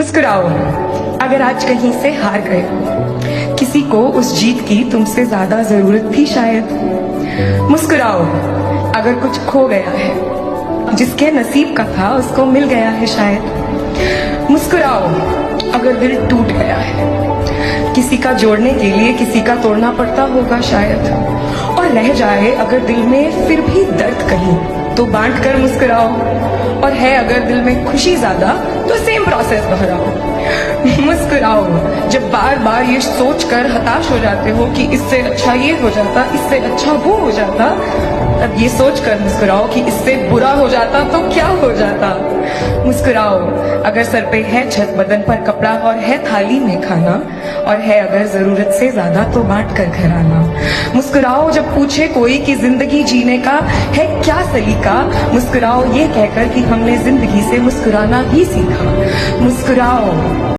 मुस्कुराओ अगर आज कहीं से हार गए हो, किसी को उस जीत की तुमसे ज्यादा जरूरत थी शायद। मुस्कुराओ अगर कुछ खो गया है, जिसके नसीब का था उसको मिल गया है शायद। मुस्कुराओ अगर दिल टूट गया है, किसी का जोड़ने के लिए किसी का तोड़ना पड़ता होगा शायद। और रह जाए अगर दिल में फिर भी दर्द कहीं, तो बांट कर मुस्कुराओ। और है अगर दिल में खुशी ज्यादा, तो सेम प्रोसेस दोहराओ। मुस्कुराओ जब बार बार ये सोच कर हताश हो जाते हो कि इससे अच्छा ये हो जाता, इससे अच्छा वो हो जाता, तब ये सोच कर मुस्कुराओ कि इससे बुरा हो जाता तो क्या हो जाता। मुस्कुराओ अगर सर पे है छत, बदन पर कपड़ा और है थाली में खाना, और है अगर जरूरत से ज्यादा तो बांट कर घर आना। मुस्कुराओ जब पूछे कोई कि जिंदगी जीने का है क्या सलीका, मुस्कुराओ ये कहकर कि हमने जिंदगी से मुस्कुराना ही सीखा। मुस्कुराओ।